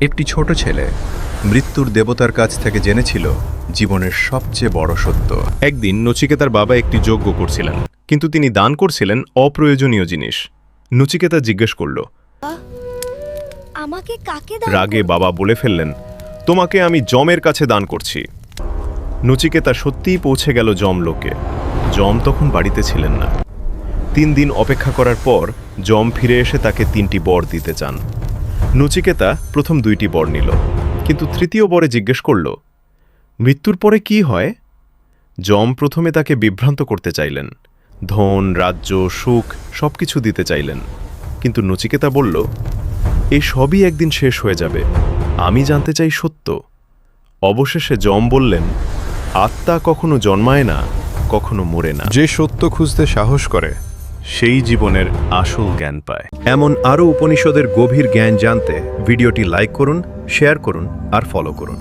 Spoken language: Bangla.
একটি ছোট ছেলে মৃত্যুর দেবতার কাছ থেকে জেনেছিল জীবনের সবচেয়ে বড় সত্য। একদিন নচিকেতার বাবা একটি যজ্ঞ করছিলেন, কিন্তু তিনি দান করছিলেন অপ্রয়োজনীয় জিনিস। নচিকেতা জিজ্ঞেস করল। আমাকে কাকে দান রাগে করতে? বাবা বলে ফেললেন, তোমাকে আমি যমের কাছে দান করছি। নচিকেতা সত্যিই পৌঁছে গেল যমলোকে। যম তখন বাড়িতে ছিলেন না। 3 দিন অপেক্ষা করার পর যম ফিরে এসে তাকে 3টি বর দিতে চান। নচিকেতা প্রথম 2টি বর নিল, কিন্তু তৃতীয় বরে জিজ্ঞেস করল, মৃত্যুর পরে কি হয়? যম প্রথমে তাকে বিভ্রান্ত করতে চাইলেন, ধন, রাজ্য, সুখ সবকিছু দিতে চাইলেন। কিন্তু নচিকেতা বলল, এই সবই একদিন শেষ হয়ে যাবে, আমি জানতে চাই সত্য। অবশেষে যম বললেন, আত্মা কখনো জন্মায় না, কখনো মরে না। যে সত্য খুঁজতে সাহস করে সেই জীবনের আসল জ্ঞান পায়। এমন আরও উপনিষদের গভীর জ্ঞান জানতে ভিডিওটি লাইক করুন, শেয়ার করুন আর ফলো করুন।